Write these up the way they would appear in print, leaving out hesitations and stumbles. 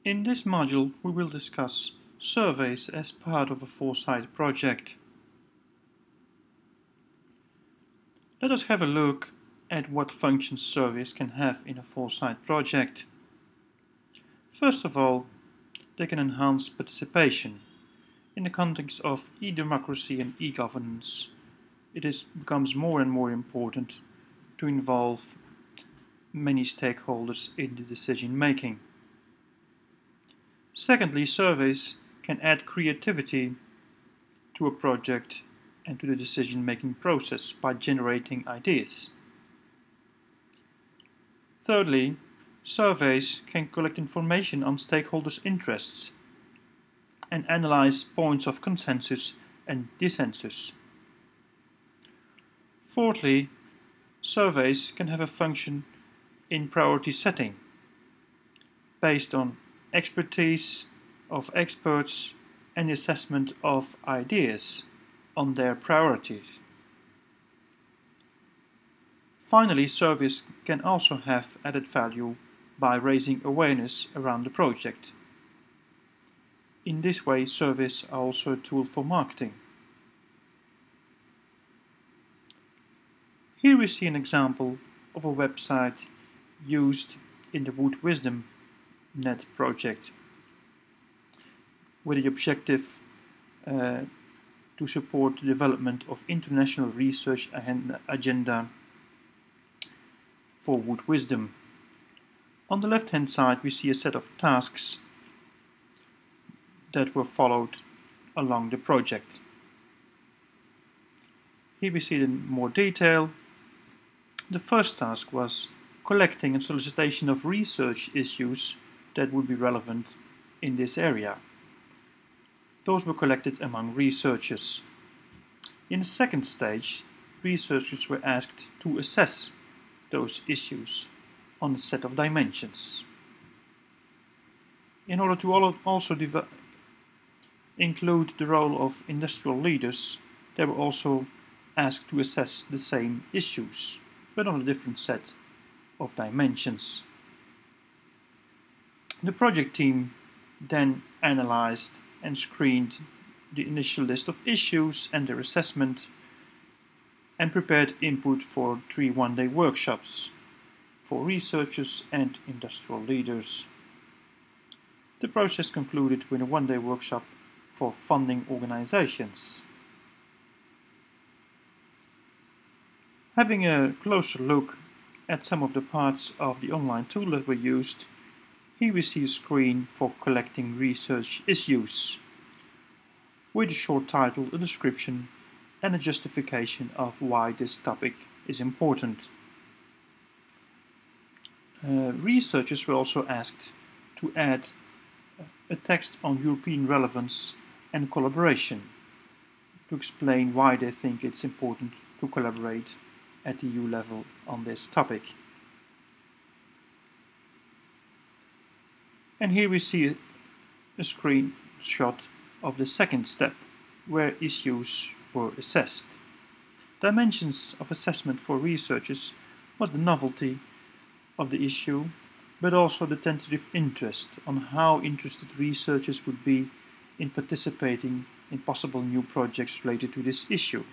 In this module, we will discuss surveys as part of a Foresight project. Let us have a look at what functions surveys can have in a Foresight project. First of all, they can enhance participation. In the context of e-democracy and e-governance, it becomes more and more important to involve many stakeholders in the decision-making. Secondly, surveys can add creativity to a project and to the decision-making process by generating ideas. Thirdly, surveys can collect information on stakeholders' interests and analyze points of consensus and dissensus. Fourthly, surveys can have a function in priority setting based on expertise of experts and assessment of ideas on their priorities. Finally, surveys can also have added value by raising awareness around the project. In this way, surveys are also a tool for marketing. Here we see an example of a website used in the Wood Wisdom Net project with the objective to support the development of international research agenda for wood wisdom. On the left-hand side, we see a set of tasks that were followed along the project. Here we see it in more detail. The first task was collecting and solicitation of research issues that would be relevant in this area. Those were collected among researchers. In the second stage, researchers were asked to assess those issues on a set of dimensions. In order to also include the role of industrial leaders, they were also asked to assess the same issues, but on a different set of dimensions. The project team then analyzed and screened the initial list of issues and their assessment and prepared input for 3 one-day workshops for researchers and industrial leaders. The process concluded with a one-day workshop for funding organizations. Having a closer look at some of the parts of the online tool that were used, here we see a screen for collecting research issues with a short title, a description and a justification of why this topic is important. Researchers were also asked to add a text on European relevance and collaboration to explain why they think it's important to collaborate at the EU level on this topic. And here we see a screenshot of the second step, where issues were assessed. Dimensions of assessment for researchers was the novelty of the issue, but also the tentative interest on how interested researchers would be in participating in possible new projects related to this issue.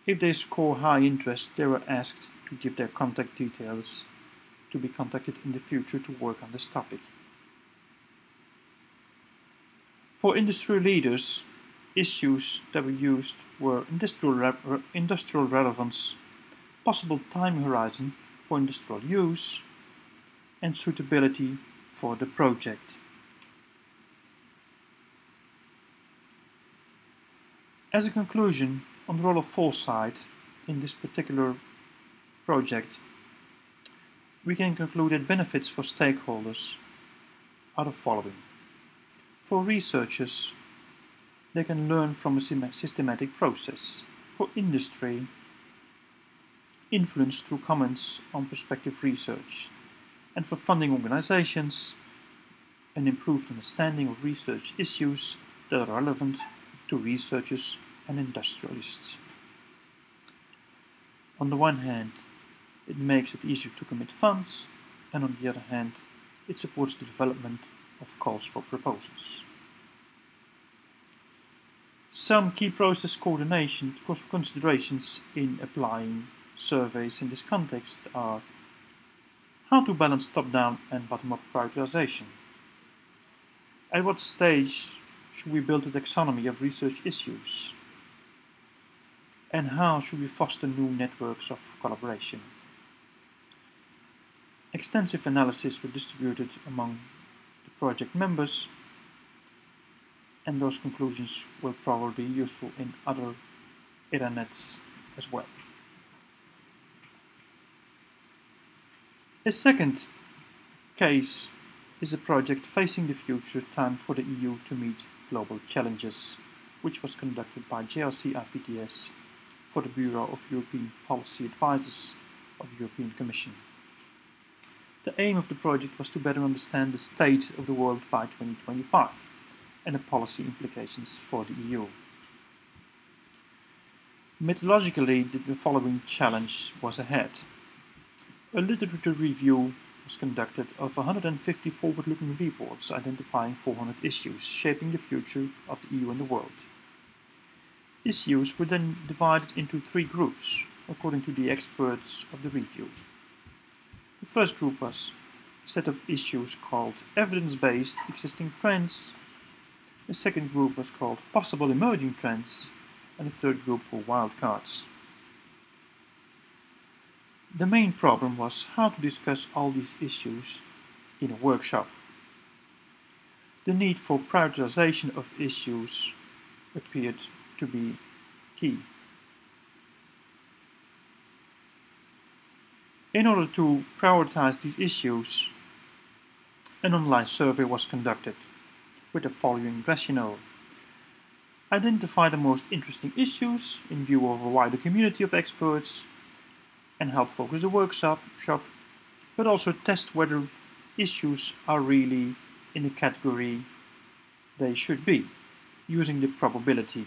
If they score high interest, they were asked to give their contact details to be contacted in the future to work on this topic. For industry leaders, issues that were used were industrial relevance, possible time horizon for industrial use, and suitability for the project. As a conclusion on the role of Foresight in this particular project, we can conclude that benefits for stakeholders are the following. For researchers, they can learn from a systematic process. For industry, influence through comments on prospective research. And for funding organizations, an improved understanding of research issues that are relevant to researchers and industrialists. On the one hand, it makes it easier to commit funds, and on the other hand, It supports the development of calls for proposals. Some key process coordination considerations in applying surveys in this context are how to balance top-down and bottom-up prioritization. At what stage should we build a taxonomy of research issues? And how should we foster new networks of collaboration? Extensive analysis were distributed among the project members, and those conclusions will probably be useful in other ERA-NETs as well. A second case is a project Facing the Future: Time for the EU to Meet Global Challenges, which was conducted by JRC-IPTS for the Bureau of European Policy Advisors of the European Commission. The aim of the project was to better understand the state of the world by 2025 and the policy implications for the EU. Methodologically, the following challenge was ahead. A literature review was conducted of 150 forward-looking reports identifying 400 issues shaping the future of the EU and the world. Issues were then divided into 3 groups, according to the experts of the review. The first group was a set of issues called evidence-based existing trends. The second group was called possible emerging trends, and the third group were wildcards. The main problem was how to discuss all these issues in a workshop. The need for prioritization of issues appeared to be key. In order to prioritize these issues, an online survey was conducted with the following rationale. Identify the most interesting issues in view of a wider community of experts and help focus the workshop, but also test whether issues are really in the category they should be, using the probability.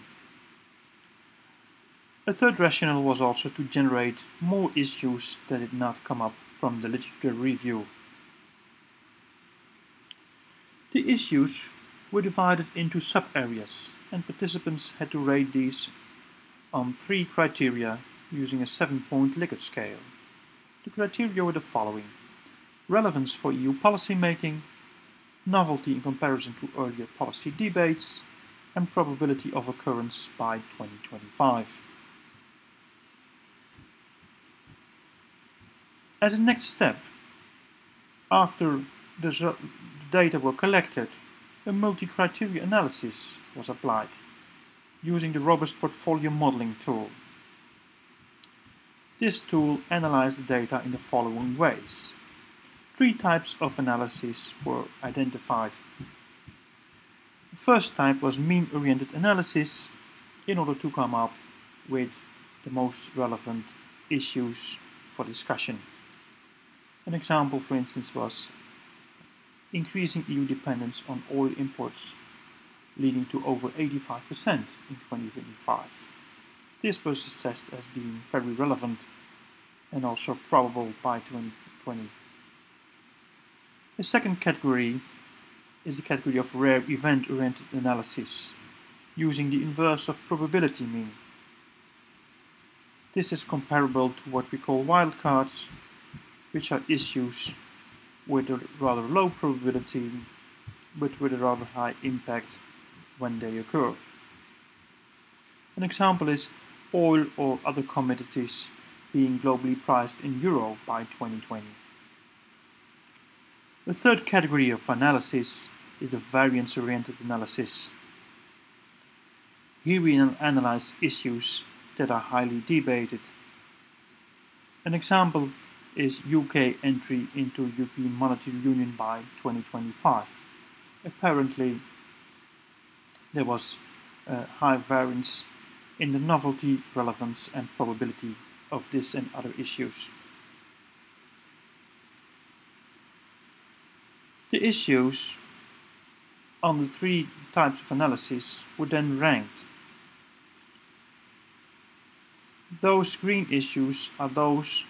A third rationale was also to generate more issues that did not come up from the literature review. The issues were divided into sub-areas, and participants had to rate these on 3 criteria using a 7-point Likert scale. The criteria were the following: relevance for EU policy making, novelty in comparison to earlier policy debates, and probability of occurrence by 2025. As a next step, after the data were collected, a multi-criteria analysis was applied using the robust portfolio modeling tool. This tool analyzed the data in the following ways. 3 types of analysis were identified. The first type was mean-oriented analysis in order to come up with the most relevant issues for discussion. An example, for instance, was increasing EU dependence on oil imports, leading to over 85% in 2025. This was assessed as being very relevant and also probable by 2020. The second category is the category of rare event-oriented analysis, using the inverse of probability mean. This is comparable to what we call wildcards, which are issues with a rather low probability but with a rather high impact when they occur. An example is oil or other commodities being globally priced in euro by 2020. The third category of analysis is the variance-oriented analysis. Here we analyze issues that are highly debated. An example is UK entry into European Monetary Union by 2025. Apparently, there was a high variance in the novelty, relevance and probability of this and other issues. The issues on the 3 types of analysis were then ranked. Those green issues are those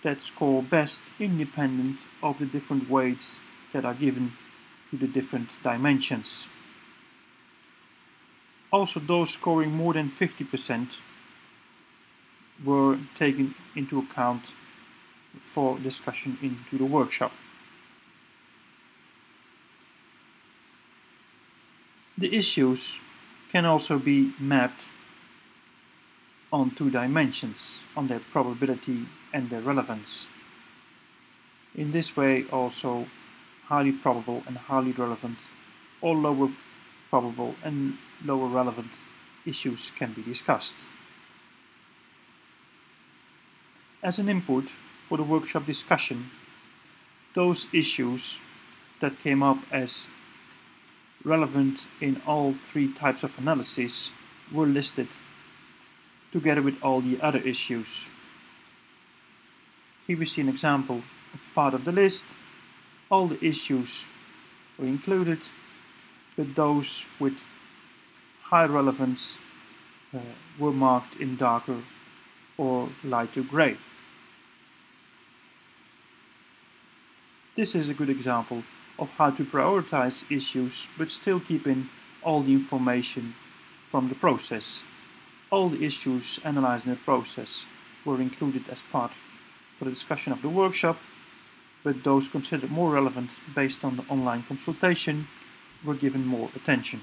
that score best independent of the different weights that are given to the different dimensions. Also, those scoring more than 50% were taken into account for discussion into the workshop. The issues can also be mapped on two dimensions, on their probability and their relevance. In this way also highly probable and highly relevant, or lower probable and lower relevant issues can be discussed. As an input for the workshop discussion, those issues that came up as relevant in all three types of analysis were listed together with all the other issues. Here we see an example of part of the list. All the issues were included, but those with high relevance were marked in darker or lighter gray. This is a good example of how to prioritize issues but still keeping all the information from the process. All the issues analyzed in the process were included as part for the discussion of the workshop, but those considered more relevant based on the online consultation were given more attention.